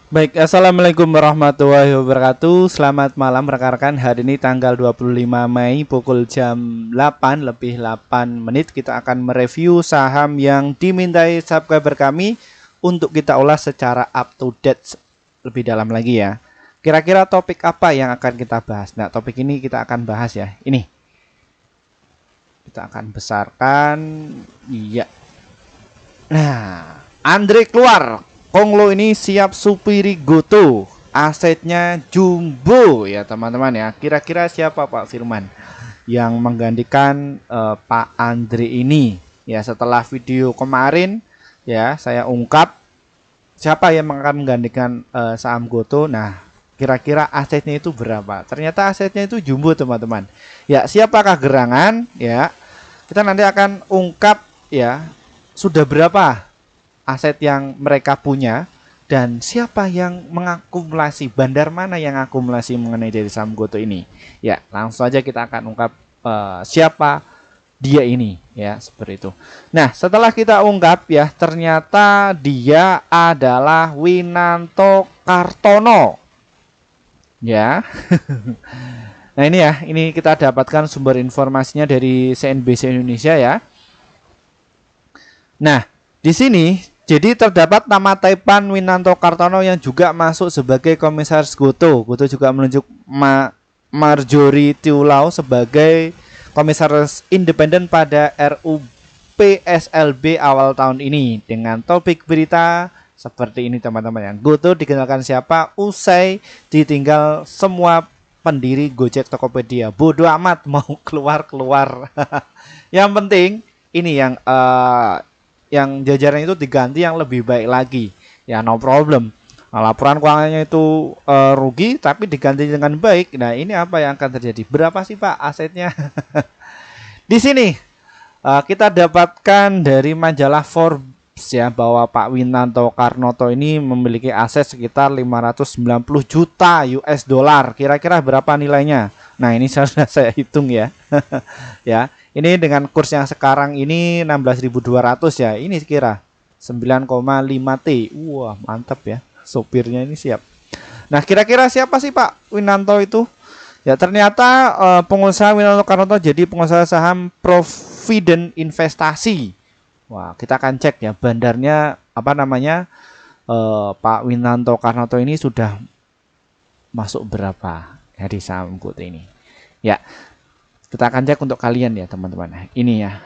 Baik, Assalamualaikum warahmatullahi wabarakatuh. Selamat malam rekan-rekan. Hari ini tanggal 25 Mei pukul jam 8 lebih 8 menit kita akan mereview saham yang dimintai subscriber kami untuk kita ulas secara up to date lebih dalam lagi ya. Kira-kira topik apa yang akan kita bahas? Nah, topik ini kita akan bahas ya. Ini kita akan besarkan. Iya. Nah, Andre keluar. Konglo ini siap supiri Goto. Asetnya jumbo ya teman-teman ya. Kira-kira siapa Pak Firman yang menggantikan Pak Andre ini? Ya, setelah video kemarin ya saya ungkap siapa yang akan menggantikan saham Goto. Nah, kira-kira asetnya itu berapa? Ternyata asetnya itu jumbo teman-teman. Ya, siapakah gerangan? Ya, kita nanti akan ungkap ya sudah berapa aset yang mereka punya dan siapa yang mengakumulasi, bandar mana yang akumulasi mengenai dari saham Goto ini. Ya, langsung saja kita akan ungkap siapa dia ini ya, seperti itu. Nah, setelah kita ungkap ya, ternyata dia adalah Winanto Kartono. Ya. Nah, ini ya, ini kita dapatkan sumber informasinya dari CNBC Indonesia ya. Nah, di sini jadi terdapat nama Taipan Winanto Kartono yang juga masuk sebagai komisaris Goto. Goto juga menunjuk Marjorie Tiulau sebagai komisaris independen pada RUU PSLB awal tahun ini. Dengan topik berita seperti ini teman-teman. Yang Goto dikenalkan siapa usai ditinggal semua pendiri Gojek Tokopedia. Bodoh amat mau keluar-keluar. Yang penting ini yang jajaran itu diganti yang lebih baik lagi ya, no problem. Nah, laporan keuangannya itu rugi tapi diganti dengan baik. Nah, ini apa yang akan terjadi? Berapa sih Pak asetnya? Di sini kita dapatkan dari majalah Forbes ya bahwa Pak Winanto Karnoto ini memiliki aset sekitar 590 juta US dollar. Kira-kira berapa nilainya? Nah, ini sudah saya hitung ya. Ya. Ini dengan kurs yang sekarang ini 16.200 ya. Ini kira 9,5 T. Wah, mantap ya. Sopirnya ini siap. Nah, kira-kira siapa sih Pak Winanto itu? Ya, ternyata pengusaha Winanto Karnoto jadi pengusaha saham Provident Investasi. Wah, kita akan cek ya bandarnya apa namanya Pak Winanto Karnoto ini sudah masuk berapa ya di saham Goto ini. Ya, kita akan cek untuk kalian ya teman-teman. Ini ya.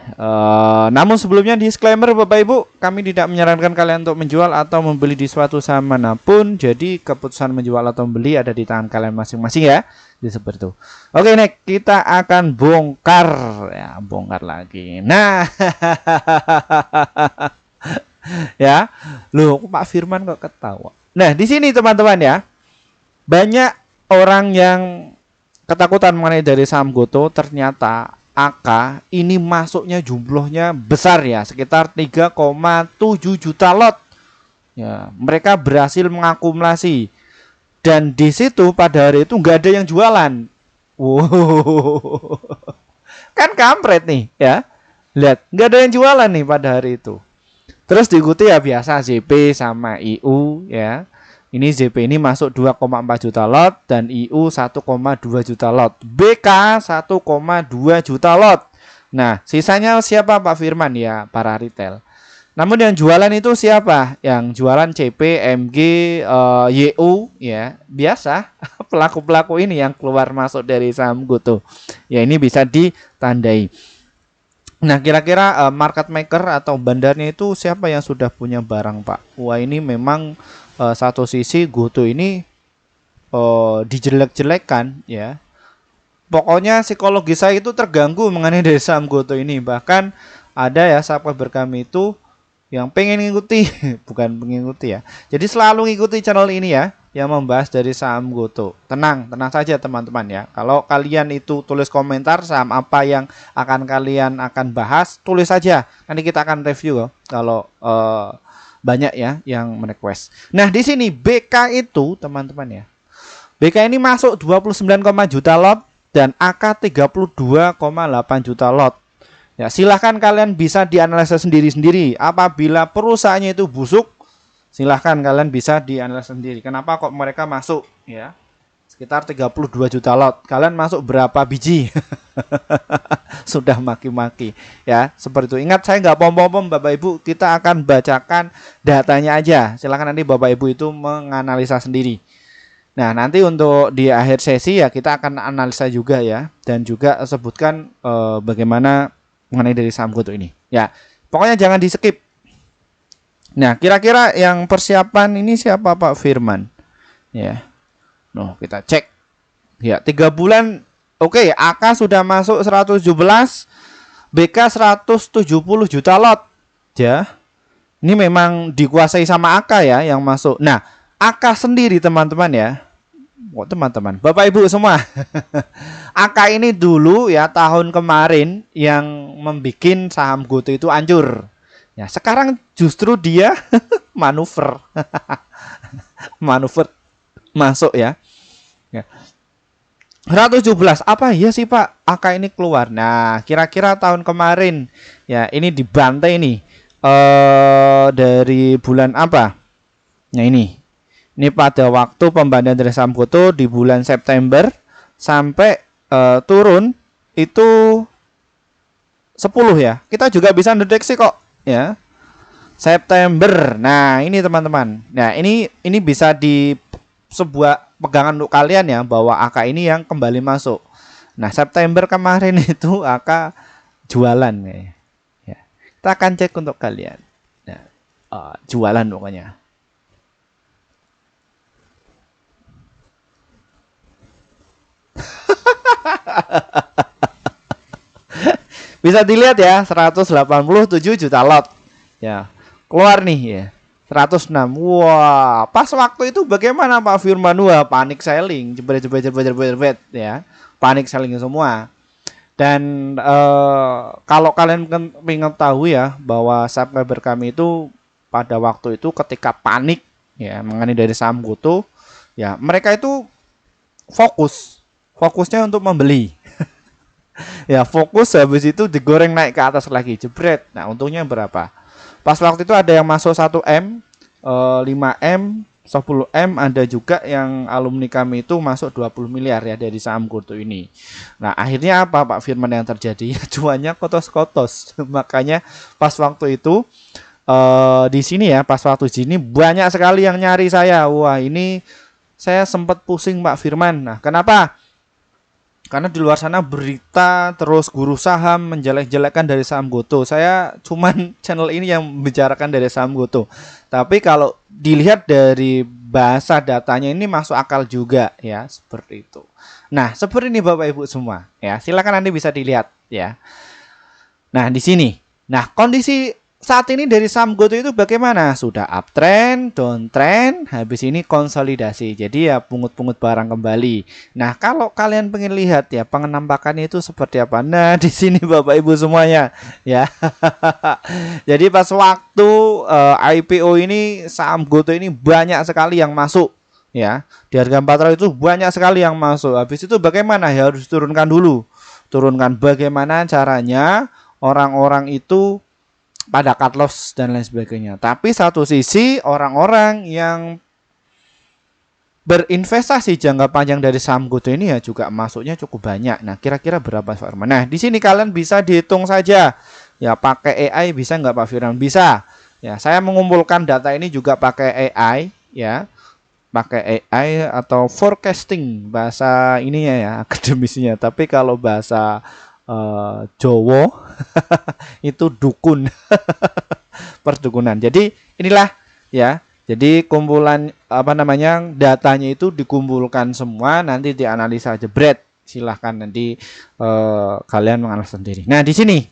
Namun sebelumnya disclaimer Bapak Ibu, kami tidak menyarankan kalian untuk menjual atau membeli di suatu saham manapun. Jadi keputusan menjual atau membeli ada di tangan kalian masing-masing ya. Jadi seperti itu. Oke, next kita akan bongkar ya, bongkar lagi. Nah, ya. Loh, Pak Firman kok ketawa. Nah, di sini teman-teman ya. Banyak orang yang ketakutan mengenai dari saham Goto, ternyata AK ini masuknya jumlahnya besar ya, sekitar 3,7 juta lot. Ya, mereka berhasil mengakumulasi dan di situ pada hari itu nggak ada yang jualan. Wow, kan kampret nih ya. Lihat, nggak ada yang jualan nih pada hari itu. Terus diikuti ya biasa JP sama IU ya. Ini JP ini masuk 2,4 juta lot dan IU 1,2 juta lot. BK 1,2 juta lot. Nah, sisanya siapa Pak Firman ya? Para retail. Namun yang jualan itu siapa? Yang jualan CP, MG, YU ya. Biasa pelaku-pelaku ini yang keluar masuk dari saham Goto. Ya, ini bisa ditandai. Nah, kira-kira market maker atau bandarnya itu siapa yang sudah punya barang Pak? Wah, ini memang satu sisi Goto ini dijelek-jelekan ya. Pokoknya psikologi saya itu terganggu mengenai dari saham Goto ini. Bahkan ada ya subscriber kami itu yang pengen ngikuti, bukan mengikuti ya. Jadi selalu ngikuti channel ini ya, yang membahas dari saham Goto. Tenang saja teman-teman ya. Kalau kalian itu tulis komentar saham apa yang kalian akan bahas, tulis saja. Nanti kita akan review loh. Kalau banyak ya yang merequest. Nah, di sini BK itu teman-teman ya. BK ini masuk 29, juta lot dan AK 32,8 juta lot. Ya, silahkan kalian bisa dianalisa sendiri-sendiri. Apabila perusahaannya itu busuk, Silahkan kalian bisa dianalisa sendiri. Kenapa kok mereka masuk ya? Sekitar 32 juta lot. Kalian masuk berapa biji? Sudah maki-maki ya. Seperti itu. Ingat, saya nggak pom-pom Bapak Ibu. Kita akan bacakan datanya aja. Silakan nanti Bapak Ibu itu menganalisa sendiri. Nah, nanti untuk di akhir sesi ya kita akan analisa juga ya. Dan juga sebutkan bagaimana mengenai dari saham GoTo ini. Ya, pokoknya jangan di skip. Nah, kira-kira yang persiapan ini siapa, Pak Firman? Ya. Noh, kita cek. Ya, 3 bulan. Oke, AK sudah masuk 117, BK 170 juta lot. Ya. Ini memang dikuasai sama AK ya yang masuk. Nah, AK sendiri teman-teman ya. Oh, teman-teman, Bapak Ibu semua. AK ini dulu ya tahun kemarin yang membuat saham GoTo itu hancur. Ya, sekarang justru dia manuver. Manuver masuk ya. Ya. 117 apa ya sih Pak AK ini keluar. Nah, kira-kira tahun kemarin ya ini dibantai nih dari bulan apa? Nah, ini pada waktu pembandaan dari saham GoTo di bulan September sampai turun itu 10 ya. Kita juga bisa mendeteksi kok ya. September. Nah, ini teman-teman. Nah, ini bisa di sebuah pegangan untuk kalian ya bahwa AK ini yang kembali masuk. Nah, September kemarin itu AK jualan ya. Kita akan cek untuk kalian. Nah, jualan pokoknya. Bisa dilihat ya, 187 juta lot. Ya. Keluar nih ya. 106. Wah, pas waktu itu bagaimana Pak Firman? Wah, panik selling, jebret ya. Panik selling semua. Dan kalau kalian ingin tahu ya bahwa subscriber kami itu pada waktu itu ketika panik ya mengenai dari saham GoTo, ya mereka itu fokusnya untuk membeli. Ya, fokus habis itu digoreng naik ke atas lagi, jebret. Nah, untungnya berapa? Pas waktu itu ada yang masuk 1M, 5M, 10M, ada juga yang alumni kami itu masuk 20 miliar ya dari saham GoTo ini. Nah, akhirnya apa Pak Firman yang terjadi? Cuannya kotos-kotos. Makanya pas waktu itu di sini ya, pas waktu sini banyak sekali yang nyari saya. Wah, ini saya sempat pusing Pak Firman. Nah, kenapa? Karena di luar sana berita terus guru saham menjelek-jelekan dari saham GoTo. Saya cuman channel ini yang membicarakan dari saham GoTo. Tapi kalau dilihat dari bahasa datanya ini masuk akal juga ya, seperti itu. Nah, seperti ini Bapak Ibu semua ya. Silakan nanti bisa dilihat ya. Nah, di sini. Nah, kondisi saat ini dari saham GoTo itu bagaimana? Sudah uptrend, downtrend, habis ini konsolidasi. Jadi ya pungut-pungut barang kembali. Nah, kalau kalian pengen lihat ya pengenampakannya itu seperti apa? Nah, di sini Bapak Ibu semuanya ya. Jadi pas waktu IPO ini saham GoTo ini banyak sekali yang masuk ya. Di harga 400 itu banyak sekali yang masuk. Habis itu bagaimana? Ya harus turunkan dulu. Turunkan bagaimana caranya orang-orang itu pada cut loss dan lain sebagainya. Tapi satu sisi orang-orang yang berinvestasi jangka panjang dari saham GoTo ini ya juga masuknya cukup banyak. Nah, kira-kira berapa Pak Firman? Nah, di sini kalian bisa dihitung saja. Ya, pakai AI bisa nggak Pak Firman? Bisa. Ya, saya mengumpulkan data ini juga pakai AI ya. Pakai AI atau forecasting bahasa ininya ya, akademisnya. Tapi kalau bahasa Jowo itu dukun. Perdukunan. Jadi inilah ya. Jadi kumpulan apa namanya datanya itu dikumpulkan semua, nanti dianalisa jebret. Silahkan nanti kalian menganalisa sendiri. Nah, di sini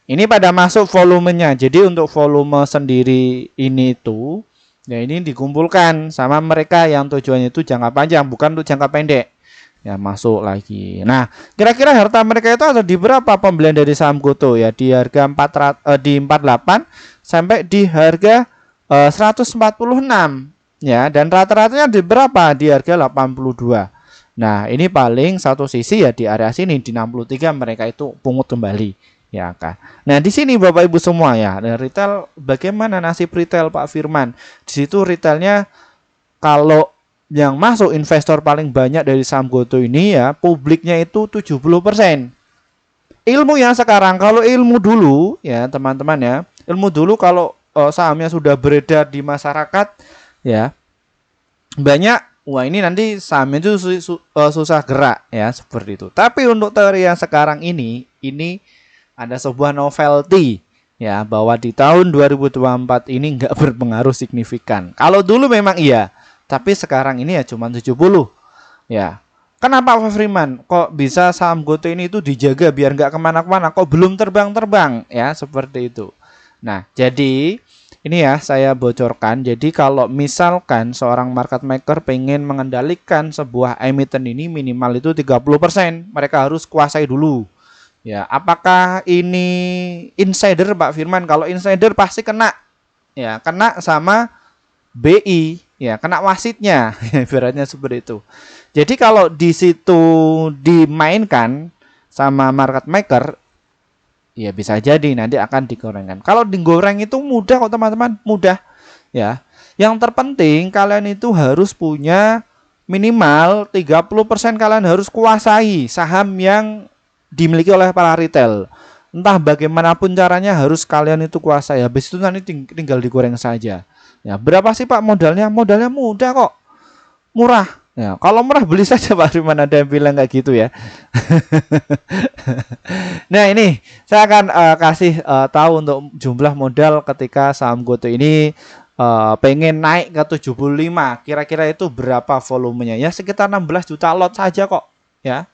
ini pada masuk volumenya. Jadi untuk volume sendiri ini tuh ya ini dikumpulkan sama mereka yang tujuannya itu jangka panjang, bukan untuk jangka pendek. Ya, masuk lagi. Nah, kira-kira harta mereka itu ada di berapa pembelian dari saham GoTo ya? Di harga 48 sampai di harga 146 ya, dan rata-ratanya di berapa? Di harga 82. Nah, ini paling satu sisi ya di area sini di 63 mereka itu pungut kembali Ya kan. Nah, di sini Bapak Ibu semua ya, nah, retail bagaimana nasib retail Pak Firman? Di situ retailnya kalau yang masuk investor paling banyak dari saham GoTo ini ya, publiknya itu 70%. Ilmu yang sekarang, kalau ilmu dulu ya teman-teman ya, ilmu dulu kalau sahamnya sudah beredar di masyarakat ya, banyak wah ini nanti sahamnya itu susah gerak ya seperti itu. Tapi untuk teori yang sekarang ini ada sebuah novelty ya bahwa di tahun 2024 ini nggak berpengaruh signifikan. Kalau dulu memang iya, tapi sekarang ini ya cuma 70 ya. Kenapa Pak Freeman kok bisa saham GoTo ini itu dijaga biar nggak kemana-kemana, kok belum terbang-terbang ya seperti itu. Nah jadi ini ya saya bocorkan. Jadi kalau misalkan seorang market maker pengen mengendalikan sebuah emiten ini minimal itu 30%, mereka harus kuasai dulu. Ya, apakah ini insider Pak Firman? Kalau insider pasti kena. Ya, kena sama BI, ya, kena wasitnya. Ibaratnya seperti itu. Jadi kalau di situ dimainkan sama market maker, ya bisa jadi nanti akan digorengkan. Kalau digoreng itu mudah kok teman-teman, mudah. Ya. Yang terpenting kalian itu harus punya minimal 30% kalian harus kuasai saham yang dimiliki oleh para retail. Entah bagaimanapun caranya harus kalian itu kuasai. Habis itu nanti tinggal digoreng saja. Ya, berapa sih Pak modalnya? Modalnya mudah kok. Murah. Ya, kalau murah beli saja Pak Firman, ada yang bilang kayak gitu ya. Nah, ini saya akan kasih tahu untuk jumlah modal ketika saham GoTo ini pengen naik ke 75. Kira-kira itu berapa volumenya? Ya sekitar 16 juta lot saja kok, ya.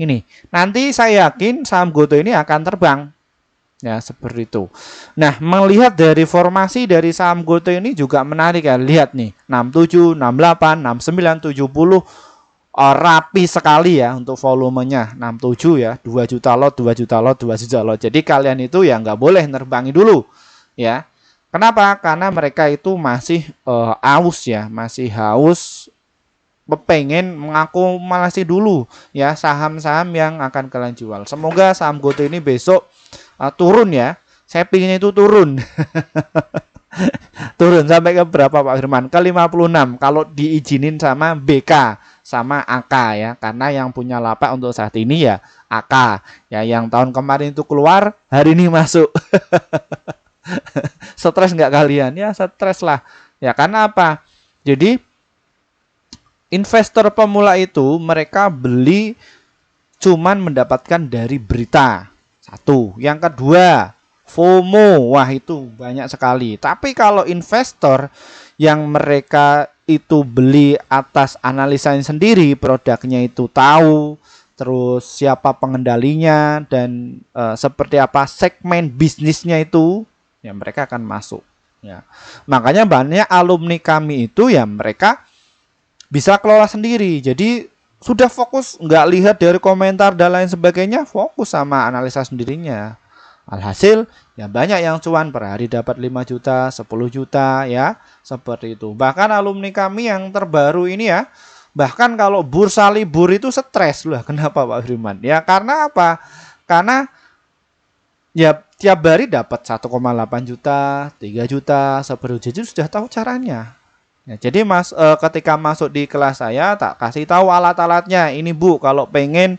Ini nanti saya yakin saham GoTo ini akan terbang ya seperti itu. Nah melihat dari formasi dari saham GoTo ini juga menarik ya, lihat nih 67, 68, 69, 70 rapi sekali ya untuk volumenya. 67 ya, 2 juta lot, 2 juta lot, 2 juta lot. Jadi kalian itu ya nggak boleh nerbangi dulu ya. Kenapa? Karena mereka itu masih aus ya, masih haus, pengen mengakumulasi dulu ya saham-saham yang akan kalian jual. Semoga saham GoTo ini besok turun ya. Saya pinginnya itu turun. Turun sampai ke berapa Pak Firman? Ke 56 kalau diizinin sama BK sama AK ya. Karena yang punya lapak untuk saat ini ya AK. Ya yang tahun kemarin itu keluar, hari ini masuk. Stres nggak kalian? Ya stres lah. Ya karena apa? Jadi investor pemula itu mereka beli cuman mendapatkan dari berita. Satu. Yang kedua, FOMO. Wah, itu banyak sekali. Tapi kalau investor yang mereka itu beli atas analisanya sendiri, produknya itu tahu, terus siapa pengendalinya dan seperti apa segmen bisnisnya itu, ya mereka akan masuk. Ya. Makanya banyak alumni kami itu ya mereka bisa kelola sendiri. Jadi sudah fokus, nggak lihat dari komentar dan lain sebagainya, fokus sama analisa sendirinya. Alhasil ya banyak yang cuan per hari dapat 5 juta, 10 juta ya, seperti itu. Bahkan alumni kami yang terbaru ini ya, bahkan kalau bursa libur itu stres lah. Kenapa Pak Firman? Ya karena apa? Karena ya tiap hari dapat 1,8 juta, 3 juta, 10 juta sudah tahu caranya. Ya, jadi ketika masuk di kelas saya tak kasih tahu alat-alatnya. Ini Bu, kalau pengen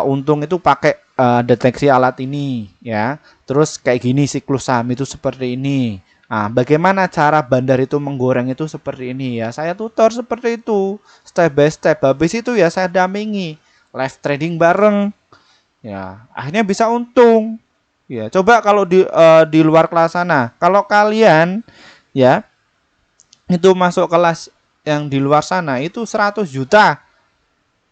untung itu pakai deteksi alat ini ya. Terus kayak gini siklus saham itu seperti ini. Nah, bagaimana cara bandar itu menggoreng itu seperti ini ya. Saya tutor seperti itu, step by step. Habis itu ya saya dampingi live trading bareng. Ya, akhirnya bisa untung. Ya, coba kalau di luar kelas sana, kalau kalian ya itu masuk kelas yang di luar sana itu 100 juta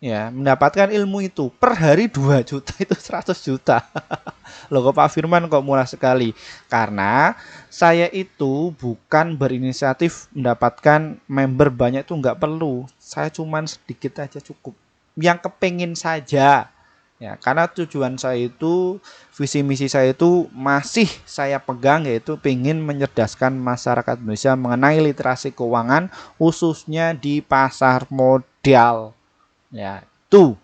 ya mendapatkan ilmu itu per hari 2 juta itu 100 juta. Loh kok Pak Firman kok murah sekali? Karena saya itu bukan berinisiatif mendapatkan member banyak, itu nggak perlu, saya cuman sedikit aja cukup yang kepengin saja ya. Karena tujuan saya itu, visi misi saya itu masih saya pegang, yaitu ingin mencerdaskan masyarakat Indonesia mengenai literasi keuangan khususnya di pasar modal ya. Itu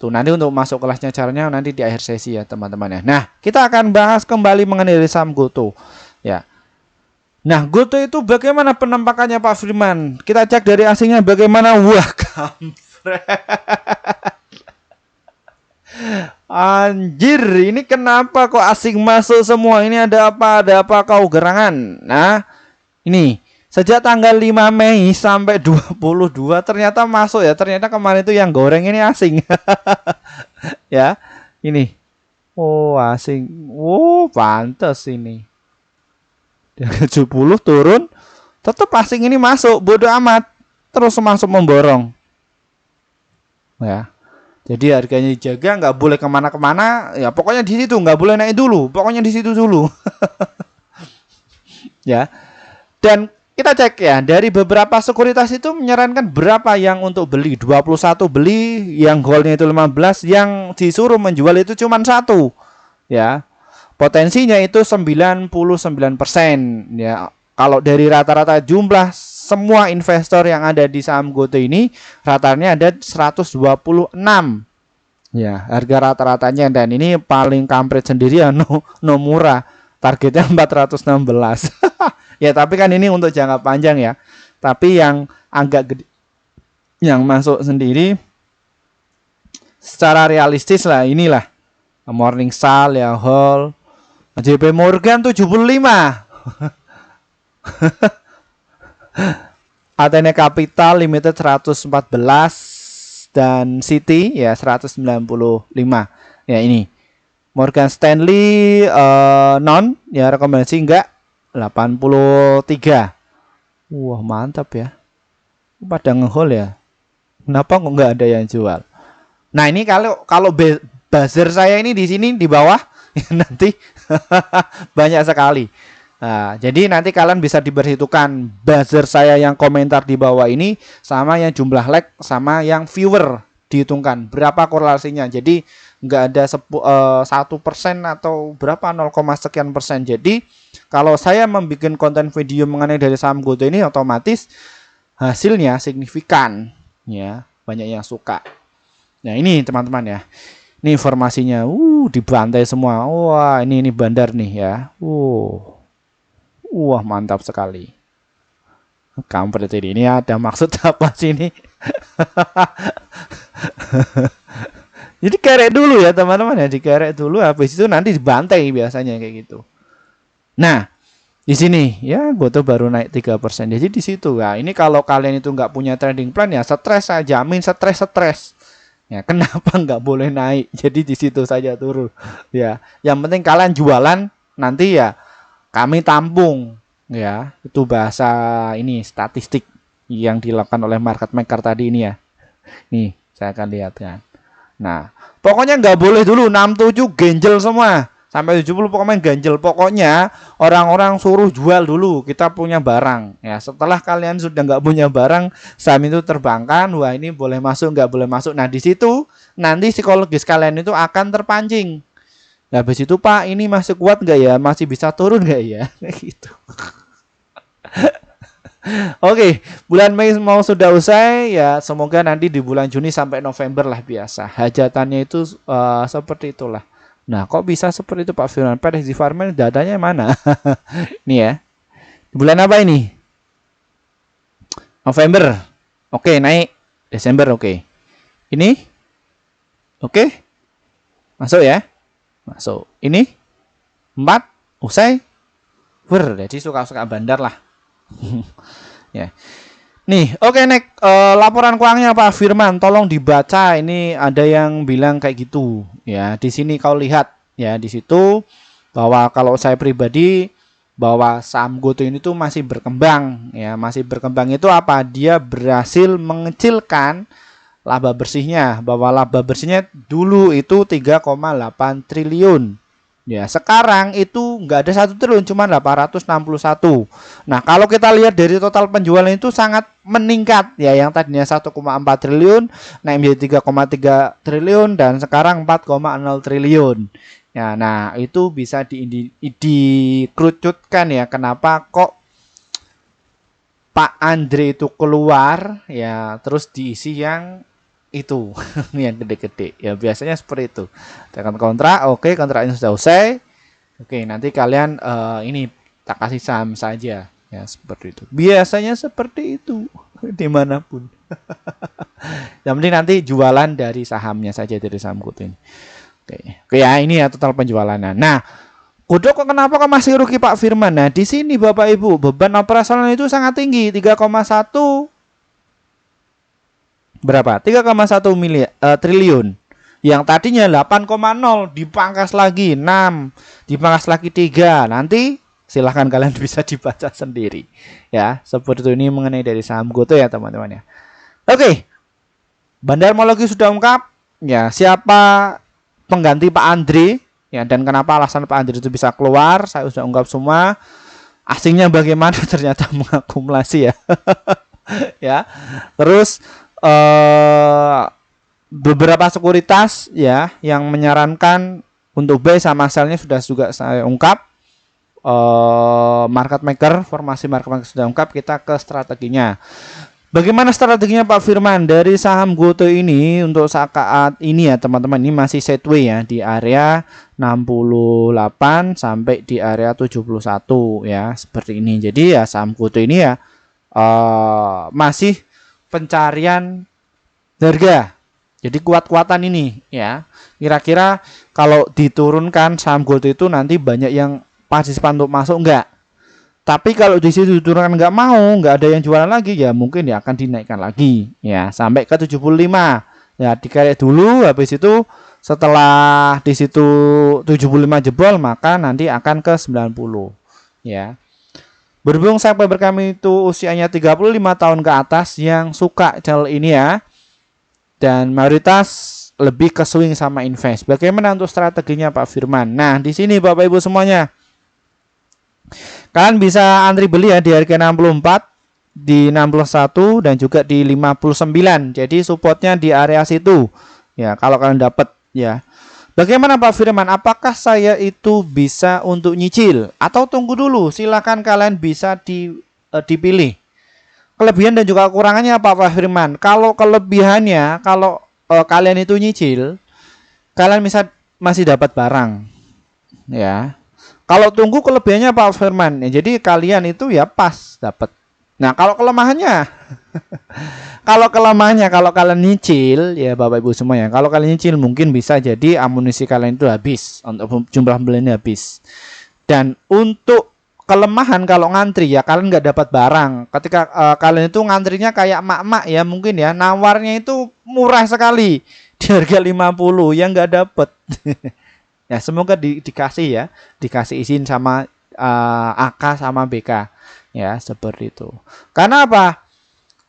waktu. Nanti untuk masuk kelasnya caranya nanti di akhir sesi ya teman-teman ya. Nah, kita akan bahas kembali mengenai saham GoTo ya. Nah, GoTo itu bagaimana penampakannya Pak Firman? Kita cek dari asingnya bagaimana. Wah, kampret. Anjir, ini kenapa kok asing masuk semua? Ini ada apa? Ada apa kau gerangan? Nah, ini sejak tanggal 5 Mei sampai 22 ternyata masuk ya. Ternyata kemarin itu yang goreng ini asing. Ya, ini. Oh, asing. Oh, pantas ini. 70 turun, tetap asing ini masuk. Bodoh amat. Terus masuk memborong. Ya. Jadi harganya dijaga, nggak boleh kemana-kemana. Ya, pokoknya di situ nggak boleh naik dulu. Pokoknya di situ dulu. Ya. Dan kita cek ya, dari beberapa sekuritas itu menyarankan berapa yang untuk beli. 21 beli, yang goalnya itu 15, yang disuruh menjual itu cuma 1. Ya. Potensinya itu 99% ya. Kalau dari rata-rata jumlah semua investor yang ada di saham GoTo ini, ratanya ada 126. Ya, harga rata-ratanya, dan ini paling kampret sendiri ya, no murah. Targetnya 416. Ya, tapi kan ini untuk jangka panjang ya. Tapi yang agak gede, yang masuk sendiri secara realistis lah, inilah Morningstar ya, Hall, JP Morgan 75. Athena Capital Limited 114 dan Citi ya 195. Ya, ini Morgan Stanley non ya, rekomendasi enggak 83. Wah, mantap ya. Pada ngehold ya. Kenapa kok enggak ada yang jual? Nah, ini kalau buzzer saya ini di sini di bawah nanti banyak sekali. Nah, jadi nanti kalian bisa diperhitungkan buzzer saya yang komentar di bawah ini sama yang jumlah like sama yang viewer, dihitungkan berapa korelasinya. Jadi nggak ada 1% atau berapa 0, sekian persen. Jadi kalau saya membuat konten video mengenai dari saham GoTo ini, otomatis hasilnya signifikan ya, banyak yang suka. Nah, ini teman-teman ya. Ini informasinya, dibantai semua. Wah, ini bandar nih ya. Wah, mantap sekali. Kampret ini ada maksud apa sih ini? Jadi kerek dulu ya teman-teman ya, dikerek dulu, habis itu nanti dibantai biasanya kayak gitu. Nah, di sini ya GoTo baru naik 3%. Jadi di situ ya. Ini kalau kalian itu nggak punya trading plan ya, stres, saya jamin stres. Ya, kenapa nggak boleh naik? Jadi di situ saja turun. Ya, yang penting kalian jualan, nanti ya kami tampung ya. Itu bahasa ini statistik yang dilakukan oleh market maker tadi ini ya. Nih, saya akan lihatkan. Nah, pokoknya nggak boleh dulu 67 ganjel semua. Sampai 70 pokoknya ganjel. Pokoknya orang-orang suruh jual dulu, kita punya barang. Ya, setelah kalian sudah nggak punya barang, saham itu terbangkan. Wah, ini boleh masuk, nggak boleh masuk. Nah, di situ nanti psikologis kalian itu akan terpancing. Nah, habis itu Pak, ini masih kuat nggak ya? Masih bisa turun nggak ya? Gitu. Oke, bulan Mei mau sudah usai ya. Semoga nanti di bulan Juni sampai November lah biasa. Hajatannya itu seperti itulah. Nah, kok bisa seperti itu Pak Firman? Prediksi Farmer datanya mana? Nih ya. Bulan apa ini? November. Oke, naik. Desember oke. Ini? Oke. Masuk ya. Masuk. Ini 4 usai. Jadi suka-suka bandar lah. Ya. Nih, oke Nek, laporan keuangannya Pak Firman, tolong dibaca. Ini ada yang bilang kayak gitu. Ya, di sini kau lihat ya, di situ bahwa kalau saya pribadi bahwa saham GoTo ini tuh masih berkembang ya, masih berkembang itu apa? Dia berhasil mengecilkan laba bersihnya, bahwa laba bersihnya dulu itu 3,8 triliun. Ya, sekarang itu nggak ada 1 triliun, cuma 861. Nah, kalau kita lihat dari total penjualan itu sangat meningkat ya, yang tadinya 1,4 triliun naik menjadi 3,3 triliun dan sekarang 4,0 triliun. Ya, nah itu bisa dikerucutkan ya, kenapa kok Pak Andre itu keluar ya, terus diisi yang itu yang gede-gede. Ya biasanya seperti itu. Tekan kontrak, oke, kontraknya sudah usai. Oke, nanti kalian ini tak kasih saham saja. Ya seperti itu. Biasanya seperti itu dimanapun. Yang penting nanti jualan dari sahamnya saja, dari saham GoTo ini. Oke ya, ini ya total penjualannya. Nah, GoTo kok kenapa kok masih rugi Pak Firman? Nah, di sini Bapak Ibu, beban operasional itu sangat tinggi, 3,1 berapa? 3,1 triliun. Yang tadinya 8,0 dipangkas lagi 6, dipangkas lagi 3. Nanti silahkan kalian bisa dibaca sendiri. Ya, seperti itu, ini mengenai dari saham GoTo ya teman-teman ya. Oke. Bandarmologi sudah ungkap. Ya, siapa pengganti Pak Andri? Ya, dan kenapa alasan Pak Andri itu bisa keluar? Saya sudah ungkap semua. Asingnya bagaimana? Ternyata mengakumulasi ya. Ya. Terus beberapa sekuritas ya yang menyarankan untuk buy sama sell-nya sudah juga saya ungkap. Market maker, formasi market maker sudah ungkap. Kita ke strateginya. Bagaimana strateginya Pak Firman dari saham GoTo ini untuk saat ini ya teman-teman, ini masih sideways ya di area 68 sampai di area 71 ya seperti ini. Jadi ya saham GoTo ini ya masih pencarian harga. Jadi kuat-kuatan ini ya. Kira-kira kalau diturunkan saham GoTo itu nanti banyak yang partisipan untuk masuk enggak? Tapi kalau di situ diturunkan nggak mau, nggak ada yang jualan lagi ya mungkin ya akan dinaikkan lagi ya sampai ke 75. Ya dikaret dulu, habis itu setelah di situ 75 jebol maka nanti akan ke 90 ya. Berhubung subscriber kami itu usianya 35 tahun ke atas yang suka channel ini ya. Dan mayoritas lebih ke swing sama invest. Bagaimana untuk strateginya Pak Firman? Nah, di sini Bapak Ibu semuanya. Kalian bisa antri beli ya di harga 64, di 61 dan juga di 59. Jadi supportnya di area situ. Ya, kalau kalian dapat ya. Bagaimana Pak Firman? Apakah saya itu bisa untuk nyicil atau tunggu dulu? Silakan kalian bisa dipilih. Kelebihan dan juga kekurangannya apa Pak Firman? Kalau kelebihannya, kalau kalian itu nyicil, kalian masih dapat barang. Ya. Kalau tunggu kelebihannya Pak Firman, ya, jadi kalian itu ya pas dapat. Nah, kalau kelemahannya, kalau kalian nyicil ya Bapak Ibu semua ya, kalau kalian nyicil mungkin bisa jadi amunisi kalian itu habis, untuk jumlah pembeliannya habis. Dan untuk kelemahan kalau ngantri ya kalian nggak dapat barang. Ketika kalian itu ngantrinya kayak emak-emak ya mungkin ya, nawarnya itu murah sekali di harga 50 yang nggak dapat. Ya semoga dikasih ya, dikasih izin sama AK sama BK ya seperti itu. Karena apa?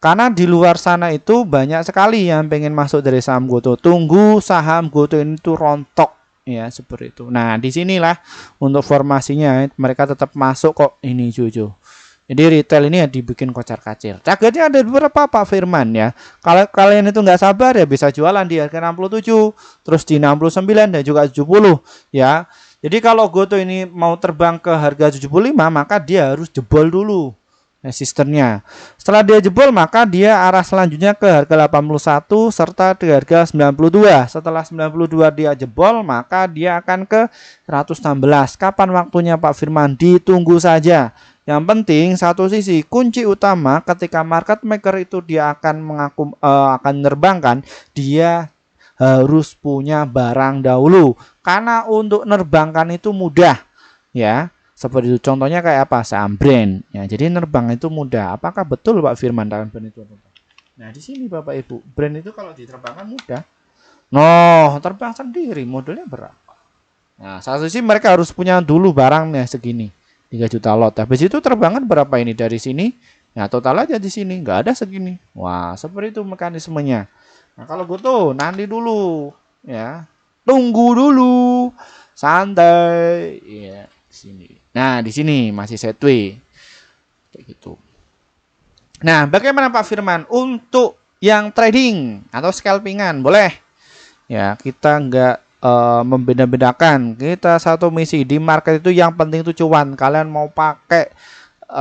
Karena di luar sana itu banyak sekali yang pengen masuk dari saham GoTo. Tunggu saham GoTo ini tuh rontok ya seperti itu. Nah disinilah untuk formasinya mereka tetap masuk kok ini Jojo. Jadi retail ini ya dibikin kocar-kacir. Targetnya ada beberapa Pak Firman ya. Kalau kalian itu nggak sabar ya bisa jualan di harga 67, terus di 69 dan juga 70 ya. Jadi kalau GoTo ini mau terbang ke harga 75 maka dia harus jebol dulu resistennya. Setelah dia jebol maka dia arah selanjutnya ke harga 81 serta di harga 92. Setelah 92 dia jebol maka dia akan ke 116. Kapan waktunya Pak Firman? Ditunggu saja. Yang penting satu sisi kunci utama ketika market maker itu dia akan akan menerbangkan, dia harus punya barang dahulu. Karena untuk nerbangkan itu mudah ya. Seperti itu contohnya kayak apa? Saham brand. Ya, jadi nerbang itu mudah. Apakah betul Pak Firman dalam brand itu? Nah, di sini Bapak Ibu, brand itu kalau diterbangkan mudah. Noh, terbang sendiri modelnya berapa? Nah, satu sisi mereka harus punya dulu barangnya segini. 3 juta lot. Habis itu terbangan berapa ini dari sini? Nah, total aja di sini nggak ada segini. Wah, seperti itu mekanismenya. Nah, kalau GoTo nanti dulu ya. Tunggu dulu. Santai. Ya, di sini. Nah, di sini masih sideways. Kayak gitu. Nah, bagaimana Pak Firman untuk yang trading atau scalpingan? Boleh. Ya, kita nggak membeda-bedakan. Kita satu misi di market itu yang penting itu cuan. Kalian mau pakai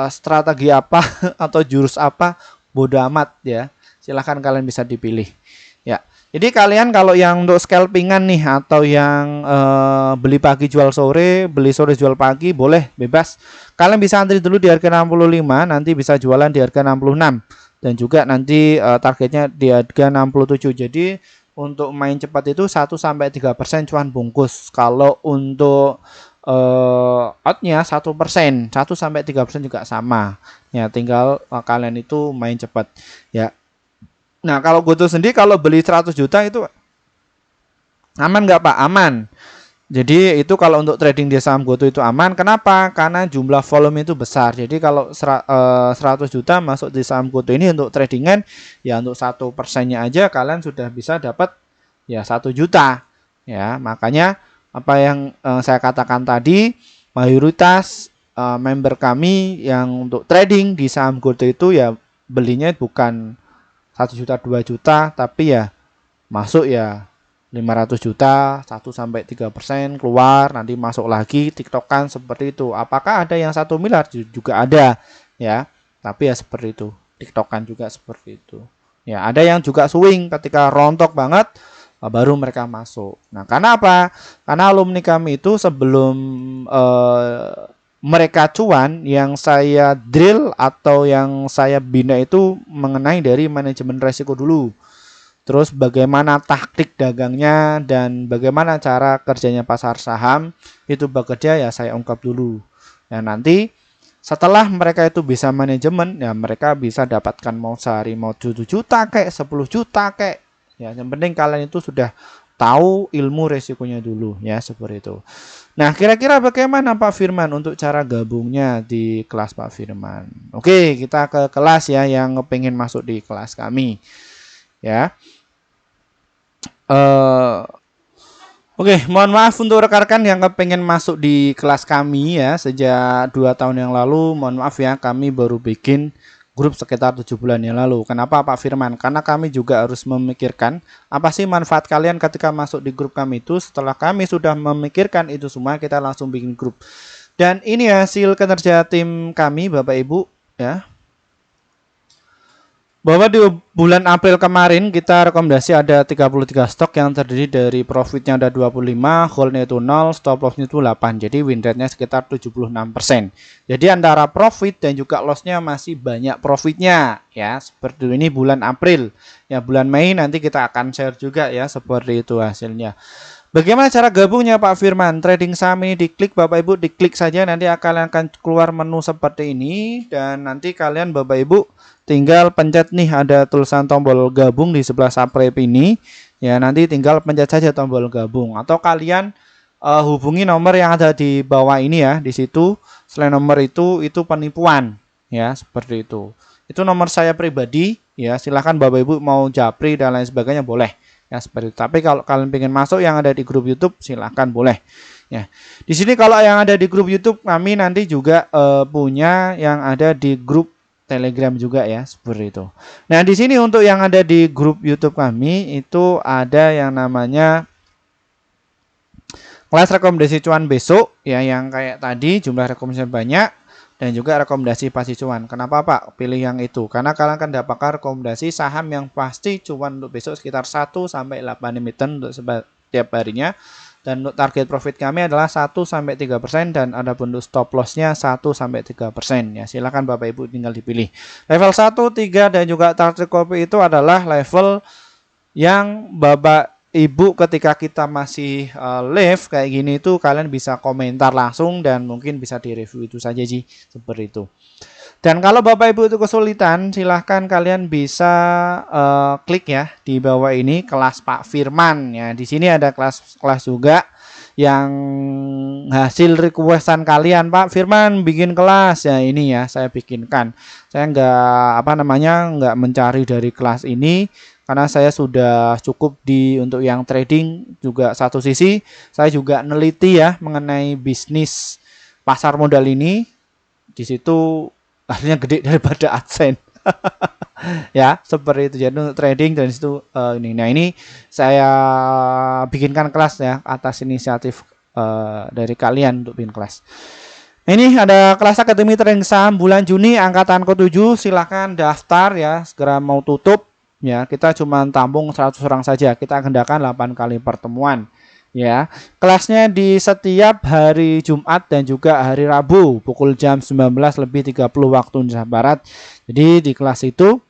strategi apa atau jurus apa bodo amat ya. Silahkan kalian bisa dipilih. Ya, Jadi kalian kalau yang untuk scalpingan nih atau yang beli pagi jual sore, beli sore jual pagi boleh bebas. Kalian bisa antri dulu di harga 65, nanti bisa jualan di harga 66 dan juga nanti targetnya di harga 67. Jadi untuk main cepat itu 1 sampai 3% cuan bungkus. Kalau untuk outnya 1%, 1 sampai 3% juga sama. Ya, tinggal kalian itu main cepat ya. Nah, kalau GoTo sendiri kalau beli 100 juta itu aman nggak Pak? Aman. Jadi itu kalau untuk trading di saham GoTo itu aman. Kenapa? Karena jumlah volume itu besar. Jadi kalau 100 juta masuk di saham GoTo ini untuk tradingan, ya untuk 1%-nya aja kalian sudah bisa dapat ya 1 juta. Ya, makanya apa yang saya katakan tadi, mayoritas member kami yang untuk trading di saham GoTo itu ya belinya bukan 1 juta 2 juta, tapi ya masuk ya 500 juta 1 sampai 3%, keluar nanti masuk lagi tiktokan seperti itu. Apakah ada yang 1 miliar? Juga ada ya, tapi ya seperti itu, tiktokan juga seperti itu ya. Ada yang juga swing ketika rontok banget baru mereka masuk. Nah, karena apa? Karena alumni kami itu sebelum mereka cuan, yang saya drill atau yang saya bina itu mengenai dari manajemen resiko dulu. Terus bagaimana taktik dagangnya dan bagaimana cara kerjanya pasar saham itu bekerja ya saya ungkap dulu. Ya, nanti setelah mereka itu bisa manajemen ya mereka bisa dapatkan mau sehari mau 7 juta kayak 10 juta kayak ya, yang penting kalian itu sudah tahu ilmu resikonya dulu ya, seperti itu. Nah, kira-kira bagaimana Pak Firman untuk cara gabungnya di kelas Pak Firman? Oke, kita ke kelas ya yang pengen masuk di kelas kami. Ya. Oke, mohon maaf untuk rekan-rekan yang pengen masuk di kelas kami ya sejak 2 tahun yang lalu. Mohon maaf ya, kami baru bikin grup sekitar 7 bulan yang lalu. Kenapa Pak Firman? Karena kami juga harus memikirkan apa sih manfaat kalian ketika masuk di grup kami itu. Setelah kami sudah memikirkan itu semua, kita langsung bikin grup. Dan ini hasil kinerja tim kami Bapak Ibu ya. Bahwa di bulan April kemarin kita rekomendasi ada 33 stok yang terdiri dari profitnya ada 25, holdnya itu 0, stop lossnya itu 8. Jadi win rate-nya sekitar 76%. Jadi antara profit dan juga loss-nya masih banyak profitnya ya. Seperti ini bulan April. Ya, bulan Mei nanti kita akan share juga ya seperti itu hasilnya. Bagaimana cara gabungnya Pak Firman? Trading saham ini diklik Bapak Ibu, diklik saja nanti kalian akan keluar menu seperti ini dan nanti kalian Bapak Ibu tinggal pencet nih ada tulisan tombol gabung di sebelah subscribe ini ya, nanti tinggal pencet saja tombol gabung atau kalian hubungi nomor yang ada di bawah ini ya. Di situ selain nomor itu penipuan ya, seperti itu. Itu nomor saya pribadi ya, silahkan Bapak Ibu mau japri dan lain sebagainya boleh ya, seperti itu. Tapi kalau kalian ingin masuk yang ada di grup YouTube silahkan boleh ya. Di sini kalau yang ada di grup YouTube kami nanti juga punya yang ada di grup Telegram juga ya, seperti itu. Nah, di sini untuk yang ada di grup YouTube kami itu ada yang namanya kelas rekomendasi cuan besok ya, yang kayak tadi jumlah rekomendasi banyak dan juga rekomendasi pasti cuan. Kenapa Pak pilih yang itu? Karena kalian akan dapatkan rekomendasi saham yang pasti cuan untuk besok sekitar 1 sampai 8 emiten untuk setiap harinya. Dan untuk target profit kami adalah 1 sampai 3% dan ada untuk stop loss-nya 1 sampai 3% ya. Silakan Bapak Ibu tinggal dipilih. Level 1, 3 dan juga target kopi itu adalah level yang Bapak Ibu ketika kita masih live kayak gini itu kalian bisa komentar langsung dan mungkin bisa direview itu saja sih, seperti itu. Dan kalau Bapak Ibu itu kesulitan, silahkan kalian bisa klik ya di bawah ini kelas Pak Firman ya. Di sini ada kelas juga yang hasil requestan kalian, Pak Firman bikin kelas ya, ini ya saya bikinkan. Saya nggak mencari dari kelas ini karena saya sudah cukup untuk yang trading juga. Satu sisi saya juga neliti ya mengenai bisnis pasar modal ini. Di situ akhirnya gede daripada AdSense. Ya, seperti itu. Jadi untuk trading dan situ ini. Nah, ini saya bikinkan kelas ya atas inisiatif dari kalian untuk bikin kelas. Ini ada kelas Akademi Trading Saham bulan Juni angkatan ke-7. Silahkan daftar ya, segera mau tutup ya. Kita cuma tampung 100 orang saja. Kita agendakan 8 kali pertemuan. Ya, kelasnya di setiap hari Jumat dan juga hari Rabu pukul jam 19.30 waktu Indonesia Barat. Jadi di kelas itu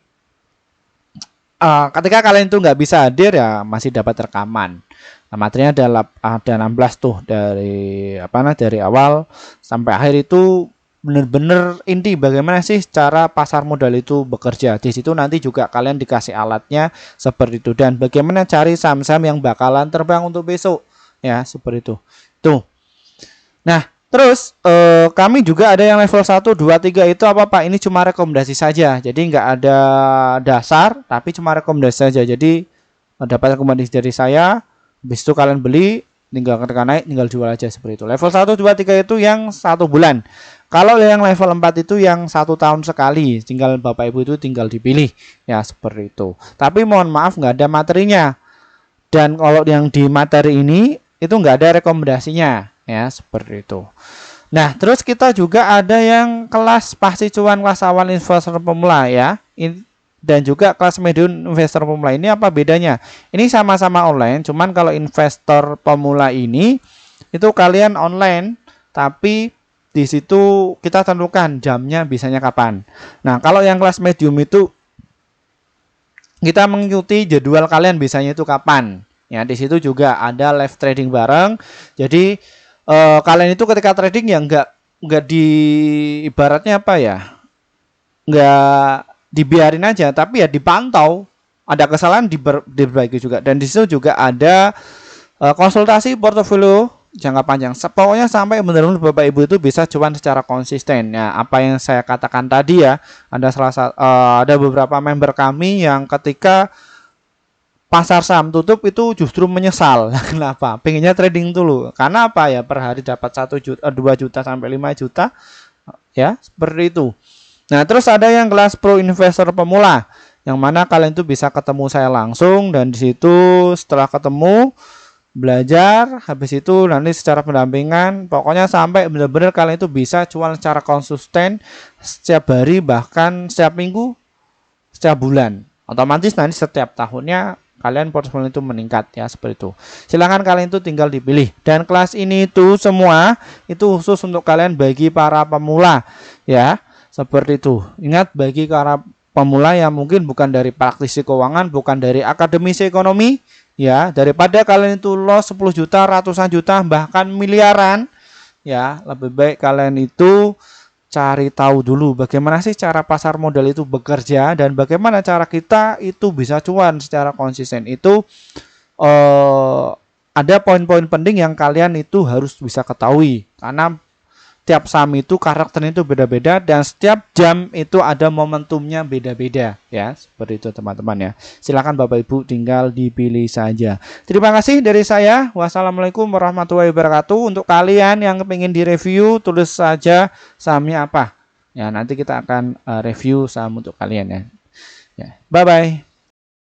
ketika kalian itu nggak bisa hadir ya masih dapat rekaman. Nah, materinya ada 16 tuh dari dari awal sampai akhir itu benar-benar inti bagaimana sih cara pasar modal itu bekerja. Di situ nanti juga kalian dikasih alatnya seperti itu dan bagaimana cari saham-saham yang bakalan terbang untuk besok. Ya, seperti itu. Tuh. Nah, terus kami juga ada yang level 1, 2, 3 itu apa Pak? Ini cuma rekomendasi saja. Jadi nggak ada dasar, tapi cuma rekomendasi saja. Jadi dapat rekomendasi dari saya, habis itu kalian beli, tinggal ketika naik, tinggal jual aja seperti itu. Level 1, 2, 3 itu yang 1 bulan. Kalau yang level 4 itu yang 1 tahun sekali. Tinggal Bapak Ibu itu tinggal dipilih. Ya, seperti itu. Tapi mohon maaf nggak ada materinya. Dan kalau yang di materi ini itu nggak ada rekomendasinya ya seperti itu. Nah terus kita juga ada yang kelas pasti cuan kelas awal investor pemula ya dan juga kelas medium investor pemula. Ini apa bedanya? Ini sama-sama online, cuman kalau investor pemula ini itu kalian online tapi di situ kita tentukan jamnya bisanya kapan. Nah kalau yang kelas medium itu kita mengikuti jadwal kalian bisanya itu kapan. Ya, di situ juga ada live trading bareng. Jadi kalian itu ketika trading ya nggak di ibaratnya apa ya? Nggak dibiarin aja, tapi ya dipantau. Ada kesalahan diperbaiki juga. Dan di situ juga ada konsultasi portofolio jangka panjang. Pokoknya sampai benar-benar Bapak Ibu itu bisa cuan secara konsisten. Ya, apa yang saya katakan tadi ya, ada beberapa member kami yang ketika pasar saham tutup itu justru menyesal. Kenapa? Pengennya trading dulu. Karena apa ya? Per hari dapat 1 juta, 2 juta sampai 5 juta. Ya, seperti itu. Nah, terus ada yang kelas pro investor pemula yang mana kalian itu bisa ketemu saya langsung dan di situ setelah ketemu belajar, habis itu nanti secara pendampingan, pokoknya sampai benar-benar kalian itu bisa cuan secara konsisten setiap hari bahkan setiap minggu, setiap bulan. Otomatis nanti setiap tahunnya kalian portfolio itu meningkat ya seperti itu. Silahkan kalian itu tinggal dipilih. Dan kelas ini itu semua itu khusus untuk kalian bagi para pemula ya seperti itu. Ingat bagi para pemula yang mungkin bukan dari praktisi keuangan, bukan dari akademisi ekonomi ya. Daripada kalian itu loss 10 juta, ratusan juta, bahkan miliaran ya, lebih baik kalian itu cari tahu dulu bagaimana sih cara pasar modal itu bekerja dan bagaimana cara kita itu bisa cuan secara konsisten. Itu ada poin-poin penting yang kalian itu harus bisa ketahui karena tiap saham itu karakternya itu beda-beda dan setiap jam itu ada momentumnya beda-beda ya seperti itu teman-teman ya. Silakan Bapak Ibu tinggal dipilih saja. Terima kasih dari saya. Wassalamualaikum warahmatullahi wabarakatuh. Untuk kalian yang ingin direview tulis saja sahamnya apa ya, nanti kita akan review saham untuk kalian ya. Bye bye.